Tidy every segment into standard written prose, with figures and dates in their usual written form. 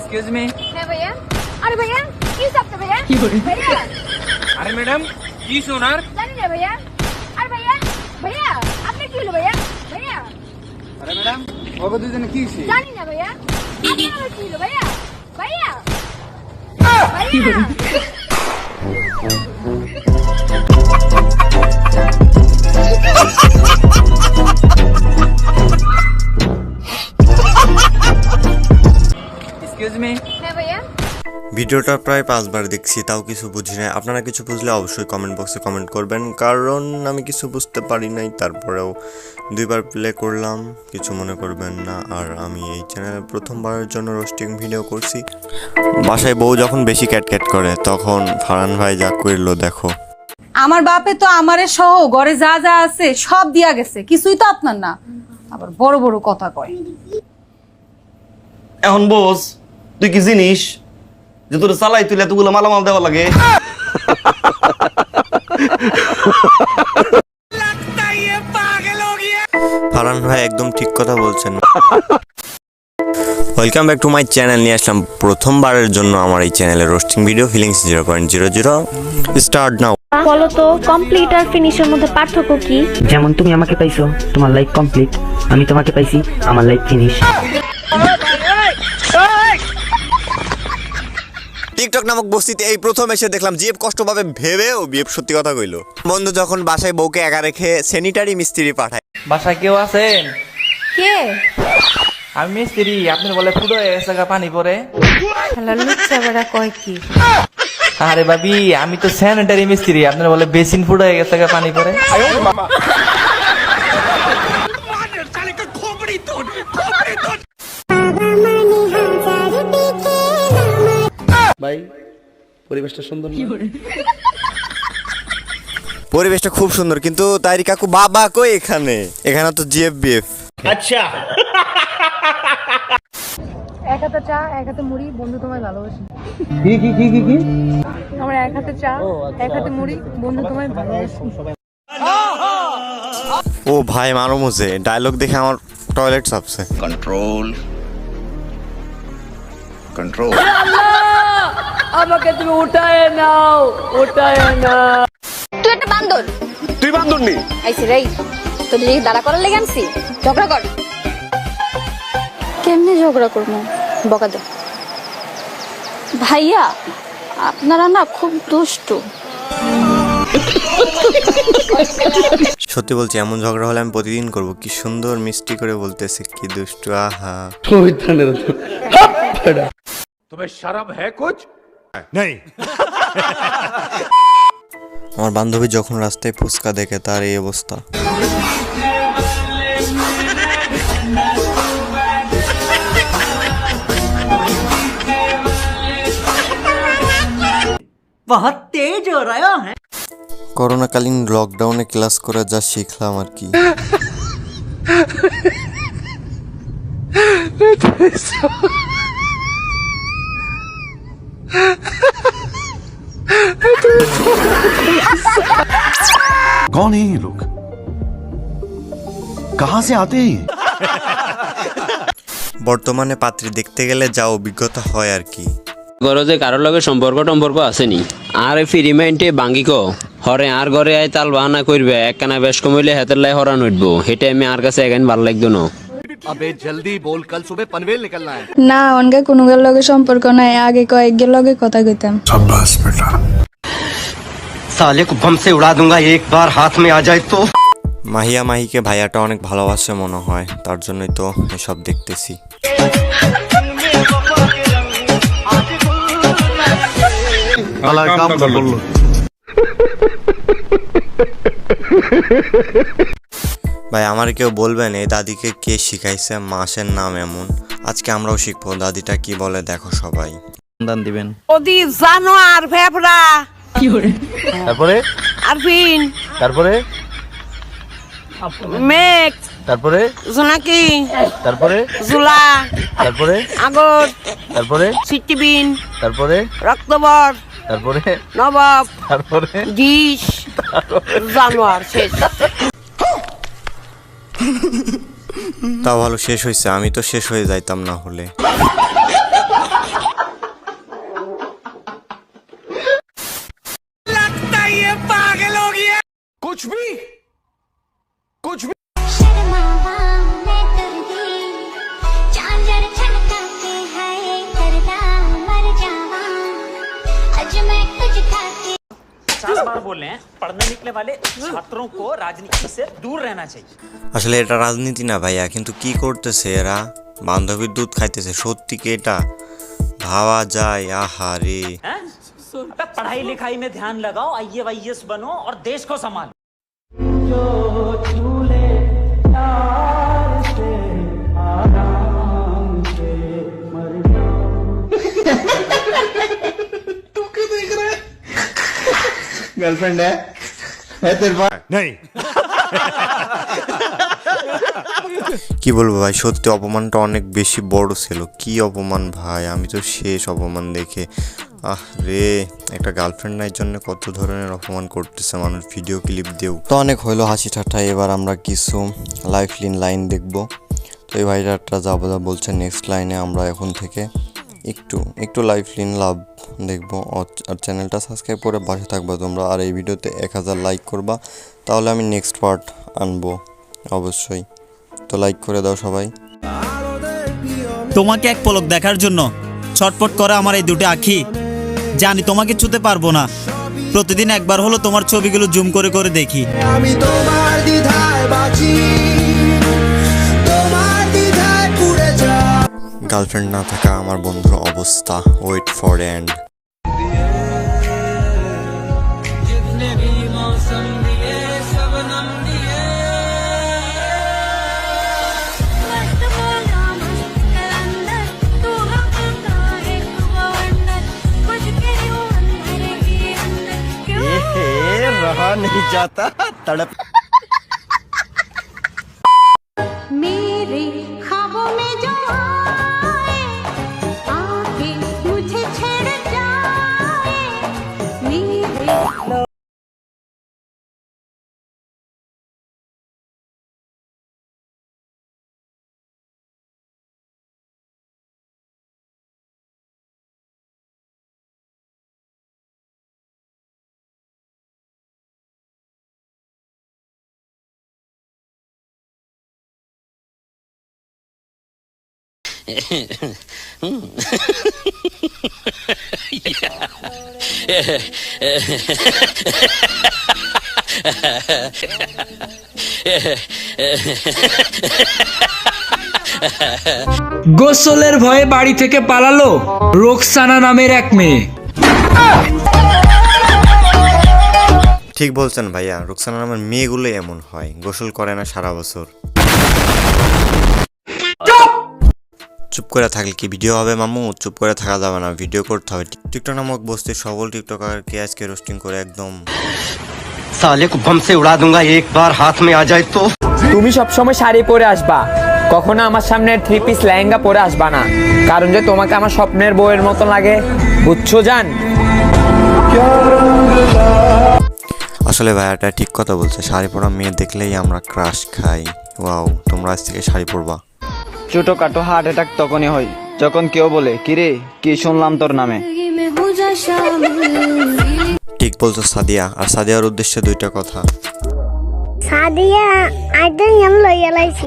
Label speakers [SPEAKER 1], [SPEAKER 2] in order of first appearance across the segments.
[SPEAKER 1] Excuse me.
[SPEAKER 2] है भैया। अरे भैया की सकते भैया भैया।
[SPEAKER 1] अरे मैडम की सोनार
[SPEAKER 2] जानी ना भैया। अरे भैया भैया आपने की लो भैया भैया।
[SPEAKER 1] अरे मैडम ओगो दुजने की छि
[SPEAKER 2] जानी ना भैया आपने की लो भैया भैया भैया।
[SPEAKER 1] Excuse me.
[SPEAKER 2] है भैया।
[SPEAKER 3] ভিডিওটা প্রায় 5 বার দেখছি, তাও কিছু বুঝি না। আপনারা কিছু বুঝলে অবশ্যই কমেন্ট বক্সে কমেন্ট করবেন, কারণ আমি কিছু বুঝতে পারি নাই। তারপরেও 2 বার প্লে করলাম, কিছু মনে করবেন না। আর আমি এই চ্যানেলে প্রথমবারের জন্য রোস্টিং ভিডিও করছি। বাসায় বউ যখন বেশি ক্যাটক্যাট করে তখন ফারহান ভাই যা করলো দেখো।
[SPEAKER 4] আমার বাপে তো আমারে সহ ঘরে যা যা আছে সব দিয়া গেছে, কিছুই তো আপনার না, আবার বড় বড় কথা কয়।
[SPEAKER 5] এখন বোস তুই কি জিনিস যে তোর চালাই তুই এতগুলো মালামাল দেওয়া লাগে?
[SPEAKER 3] ফারহান ভাই একদম ঠিক কথা বলছেন। Welcome back to my channel. নিয়ে আসলাম প্রথমবারের জন্য আমার এই চ্যানেলে roasting video feelings 0.00 start now.
[SPEAKER 6] বলো তো কমপ্লিট আর ফিনিশের মধ্যে পার্থক্য কি?
[SPEAKER 7] যেমন তুমি আমাকে পাইছো, তোমার লাইফ কমপ্লিট, আমি তোমাকে পাইছি, আমার লাইফ ফিনিশ।
[SPEAKER 3] টিকটক নামক বস্তিতে এই প্রথম এসে দেখলাম জিএফ কষ্ট পাবে ভেবেও বিএফ সত্যি কথা কইলো। বন্ধু যখন বাসায় বউকে একা রেখে স্যানিটারি মিস্ত্রি পাঠায়।
[SPEAKER 1] বাসায় কেউ আছেন?
[SPEAKER 4] কে?
[SPEAKER 1] আমি মিস্ত্রি, আপনার বলে ফুটো হয়ে গেছে গা পানি পরে।
[SPEAKER 4] শালা লুচ্চা বেড়া কয় কি?
[SPEAKER 1] আরে ভাবি আমি তো স্যানিটারি মিস্ত্রি, আপনার বলে বেসিন ফুটো হয়ে গেছে গা পানি পরে।
[SPEAKER 5] ভাই পরিবেশটা সুন্দর না?
[SPEAKER 3] পরিবেশটা খুব সুন্দর, কিন্তু তাইরি কাকু বাবা কই এখানে? এখানে তো জিএফ বিএফ।
[SPEAKER 5] আচ্ছা
[SPEAKER 4] এক হাতে চা এক হাতে মুড়ি, বন্ধু তোমায় ভালোবাসি।
[SPEAKER 5] কি কি কি কি কি
[SPEAKER 4] আমার এক হাতে চা এক হাতে মুড়ি, বন্ধু তোমায় ভালোবাসি।
[SPEAKER 3] ও ভাই মারো মুঝে, ডায়লগ দেখে আমার টয়লেট চাপছে।
[SPEAKER 5] Control control.
[SPEAKER 4] আমাকে তুমি উঠায় নাও, উঠায় না।
[SPEAKER 2] তুই একটা বান্দর।
[SPEAKER 5] তুই বান্দর নি?
[SPEAKER 2] আইছি রে তোর লিগে দাঁড়া করার লেগে আনছি। ঝগড়া কর। কেমনে ঝগড়া করবো? বকা দে। ভাইয়া আপনারা না খুব দুষ্টু।
[SPEAKER 3] সত্যি বলছি, এমন ঝগড়া হলে আমি প্রতিদিন করব। কি সুন্দর মিষ্টি করে বলতেছে, কি দুষ্টু। আহা
[SPEAKER 8] तुम्हें शर्म है कुछ?
[SPEAKER 3] আমার বান্ধবী যখন রাস্তায় ফুচকা দেখে তার এই অবস্থা।
[SPEAKER 7] बहुत तेज हो रहा है।
[SPEAKER 3] করোনাকালীন লকডাউনে ক্লাস করে যা শিখলাম আর কি।
[SPEAKER 8] कौन है ये लोग? कहां से आते हैं?
[SPEAKER 3] বর্তমানে পাত্রী দেখতে গেলে যা অভিজ্ঞতা হয় আর কি।
[SPEAKER 9] ঘরে যে কারোর লগে সম্পর্ক আসেনি আর ফ্রি মাইন্ডে বাঙ্গিক হরে আর ঘরে আয় তাল বাহানা করবে একখানা বেশ কমিলে হাতের লাই হরান উঠবো, হেঁটে আমি আর কাছে এখানে ভালো লাগতো না।
[SPEAKER 8] अबे जल्दी बोल, कल सुबह पनवेल निकलना है।
[SPEAKER 10] না অনগা কোনো গের লগে সম্পর্ক নাই, আগে কয়েকগের লগে কথা কইতাম।
[SPEAKER 7] साले को बम से उड़ा दूंगा एक बार हाथ में आ जाए तो।
[SPEAKER 3] মাহিয়া মাহিকে ভাইয়াটা অনেক ভালোবাসে মনে হয়, তার জন্যই তো এসব দেখতেছি। ভাই আমার কেউ বলবেন এই দাদিকে কে শিখাইছে মাসের নাম এমন? আজকে আমরাও শিখবো। দাদিটা কি বলে দেখো সবাই।
[SPEAKER 5] দান দিবেন।
[SPEAKER 4] ওদি জানো আর ভেবরা কি করে?
[SPEAKER 5] তারপরে
[SPEAKER 4] আরফিন,
[SPEAKER 5] তারপরে
[SPEAKER 4] মেঘ,
[SPEAKER 5] তারপরে
[SPEAKER 4] জোনাকি,
[SPEAKER 5] তারপরে
[SPEAKER 4] জুলা,
[SPEAKER 5] তারপরে
[SPEAKER 4] আগর,
[SPEAKER 5] তারপরে
[SPEAKER 4] সিটিবিন,
[SPEAKER 5] তারপরে
[SPEAKER 4] রক্তবর,
[SPEAKER 5] তারপরে
[SPEAKER 4] নবাব,
[SPEAKER 5] তারপরে
[SPEAKER 4] ডিশ, জানোয়ার শেষ।
[SPEAKER 3] তাও ভালো শেষ হয়েছে, আমি তো শেষ হয়ে যাইতাম না হলে।
[SPEAKER 11] बार बोल रहे हैं पढ़ने निकले वाले छात्रों को राजनीति से दूर रहना चाहिए।
[SPEAKER 3] আসলে এটা রাজনীতি না ভাইয়া, কিন্তু কি করতেছে এরা? বান্ধবীর দুধ খাইতেছে, সত্যি কি এটা ভাবা যায়? আহারে,
[SPEAKER 11] हैं? अबे पढ़ाई लिखाई में ध्यान लगाओ, IAS बनो और देश को संभालो।
[SPEAKER 5] गर्लफ्रेंड है तेरे पास?
[SPEAKER 8] नहीं।
[SPEAKER 3] কি বলবো ভাই, সত্যি অপমানটা অনেক বেশি বড় ছিল। কি অপমান ভাই, আমি তো শেষ অপমান দেখে। আহ রে, একটা গার্লফ্রেন্ড নাই জন্য কত ধরনের অপমান করতেছে মানুষ ভিডিও ক্লিপ দিয়েও। তো অনেক হইলো হাসি ঠাট্টা, এবার আমরা কিছু লাইন দেখবো। তো এই ভাইটা যা বলছে নেক্সট লাইনে আমরা এখন থেকে একটু লাভ দেখবো। আর চ্যানেলটা সাবস্ক্রাইব করে পাশে থাকবে তোমরা। আর এই ভিডিওতে 1000 লাইক করবা, তাহলে আমি নেক্সট পার্ট আনবো অবশ্যই। তো লাইক করে দাও সবাই।
[SPEAKER 11] তোমাকে এক পলক দেখার জন্য ছটফট করে আমার এই দুটো আঁখি। জানি তোমাকে ছুতে পারবো না, প্রতিদিন একবার হলো তোমার ছবিগুলো জুম করে করে দেখি।
[SPEAKER 12] আমি তোমার দ্বিধায় বাঁচি, তোমার দ্বিধায় পুড়ে যাই।
[SPEAKER 3] গার্লফ্রেন্ড না থাকা আমার বন্ধুর অবস্থা, ওয়েট ফর এন্ড।
[SPEAKER 12] रहा नहीं जाता तड़प।
[SPEAKER 2] मेरे ख्वाबों में जो आए आके मुझे छेड़ जाए मेरे
[SPEAKER 11] গোসলের ভয়ে বাড়ি থেকে পালালো রোকসানা নামের এক মেয়ে।
[SPEAKER 3] ঠিক বলছেন ভাইয়া, রুকসানা নামের মেয়েগুলো এমন হয়, গোসল করে না সারা বছর। চুপ করে থাকলে কি ভিডিও হবে মামু? চুপ করে থাকা যাবে না, ভিডিও করতে হবে। টিকটক নামক বস্তির সকল টিকটকারকে আজকে রোস্টিং করে একদম
[SPEAKER 12] साले को बम से उड़ा दूंगा एक बार हाथ में आ जाए तो।
[SPEAKER 11] তুমি সবসময় শাড়ি পরে আসবা, কখনো আমার সামনে 3 পিস লেহেঙ্গা পরে আসবা না, কারণ যে তোমাকে আমার স্বপ্নের বউয়ের মতো লাগে, বুঝছো জান?
[SPEAKER 3] আসলে ভাইয়াটা ঠিক কথা বলছে, শাড়ি পরা মেয়ে দেখলেই আমরা ক্রাশ খাই। ওয়াও, তোমরা আজ থেকে শাড়ি পরবা।
[SPEAKER 11] ছোটখাটো হার্ট অ্যাটাক তখনই হয় যখন কেউ বলে কিরে কি শুনলাম তোর নামে।
[SPEAKER 2] में हो जा शामिल।
[SPEAKER 3] ঠিক বলছো সাদিয়া। আর সাদিয়ার উদ্দেশ্যে দুইটা কথা।
[SPEAKER 6] সাদিয়া আইডা ইয়াম লয়ালাইছি।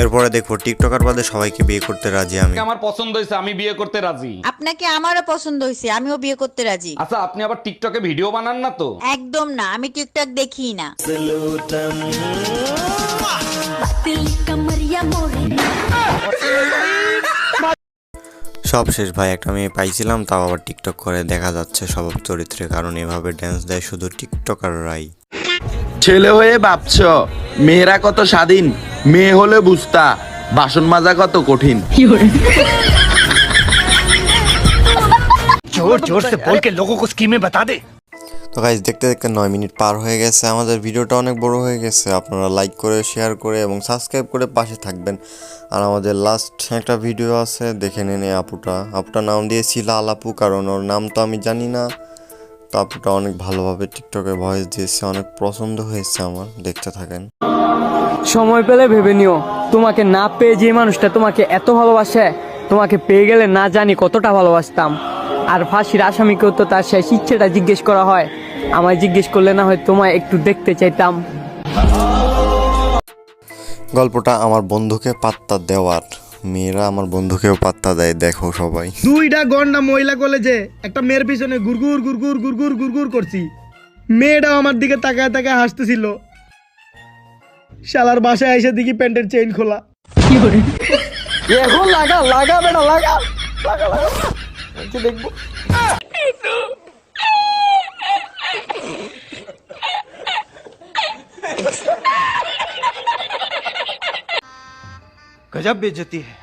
[SPEAKER 3] এরপরে দেখো টিকটকার বাদে সবাইকে বিয়ে করতে রাজি আমি।
[SPEAKER 5] আমার পছন্দ হয়েছে, আমি বিয়ে করতে রাজি।
[SPEAKER 4] আপনাকে আমারও পছন্দ হয়েছে, আমিও বিয়ে করতে রাজি।
[SPEAKER 5] আচ্ছা, আপনি আবার টিকটকে ভিডিও বানান না তো?
[SPEAKER 4] একদম না, আমি টিকটক দেখি না।
[SPEAKER 3] সব শেষ ভাই, একটা মেয়ে পাইছিলাম, তাও আবার টিকটক করে, দেখা যাচ্ছে স্বভাব চরিত্রে, কারণ এভাবে ড্যান্স দেয় শুধু টিকটকাররাই।
[SPEAKER 12] ছেলে হয়ে ভাবছ মেয়েরা কত স্বাধীন, মেয়ে হলে বুঝতা বাসন মাজা কত কঠিন।
[SPEAKER 11] जोर जोर से बोल के लोगों को स्कीमें बता दे।
[SPEAKER 3] তো গাইজ দেখতে দেখতে 9 মিনিট পার হয়ে গেছে, আমাদের ভিডিওটা অনেক বড় হয়ে গেছে। আপনারা লাইক করে, শেয়ার করে এবং সাবস্ক্রাইব করে পাশে থাকবেন। আর আমাদের লাস্ট একটা ভিডিও আছে, দেখে নিন। আপুটার নাম দিয়েছি লাল আপু, কারণ ওর নাম তো আমি জানি না। তো আপুটা অনেক ভালোভাবে টিকটকে ভয়েস দিয়েছে, অনেক পছন্দ হয়েছে আমার, দেখতে থাকেন।
[SPEAKER 11] সময় পেলে ভেবে নিও, তোমাকে না পেয়ে যে মানুষটা তোমাকে এত ভালোবাসে, তোমাকে পেয়ে গেলে না জানি কতটা ভালোবাসতাম। আর ফাঁসির আসামিকেও তো তার শেষ ইচ্ছেটা জিজ্ঞেস করা হয়, আমায় জিজ্ঞেস করলে না হয় তোমায় একটু দেখতে চাইতাম।
[SPEAKER 3] গল্পটা আমার বন্ধুকে পাত্তা দেওয়ার। মেয়েরা আমার বন্ধুকেও পাত্তা দেয়, দেখো সবাই।
[SPEAKER 11] 2টা ঘন্টা মহিলা কলেজে একটা মেয়ের পিছনে গুরগুর গুরগুর গুরগুর গুরগুর করছি, মেয়েটাও আমার দিকে তাকায় তাকায় হাসতেছিল। শালার বাসায় এসে দেখি প্যান্টের চেইন খোলা। এখন লাগা লাগা বেটা লাগা লাগা লাগা দেখবো।
[SPEAKER 5] গজব বেজতি है।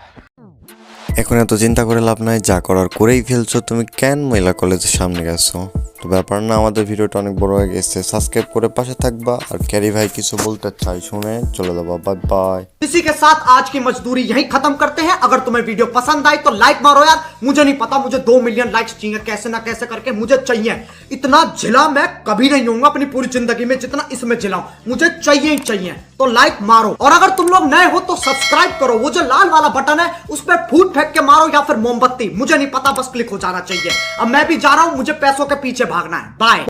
[SPEAKER 3] এখন এত চিন্তা করে লাভ নাই, যা করার করেই ফেলছো। তুমি কেন মহিলা কলেজের সামনে গেছো? তো ব্যাপার না, আমাদের ভিডিওটা অনেক বড় হয়ে গেছে। সাবস্ক্রাইব করে পাশে থাকবা। আর ক্যারি ভাই কিছু বলতে চাই, শুনে চলে যাবা। Bye bye.
[SPEAKER 11] इसी के साथ आज की मजदूरी यहीं खत्म करते हैं। अगर तुम्हें वीडियो पसंद आई तो लाइक मारो यार। मुझे नहीं पता, मुझे 2 मिलियन लाइक्स चाहिए, कैसे ना कैसे करके मुझे चाहिए। इतना जिला मैं कभी नहीं होऊंगा अपनी पूरी जिंदगी में जितना इसमें जिलाऊं, मुझे चाहिए ही चाहिए। तो लाइक मारो, और अगर तुम लोग नए हो तो सब्सक्राइब करो। वो जो लाल वाला बटन है उस पर फूट फेंक के मारो या फिर मोमबत्ती, मुझे नहीं पता, बस क्लिक हो जाना चाहिए। अब मैं भी जा रहा हूं, मुझे पैसों के पीछे भागना है। बाय।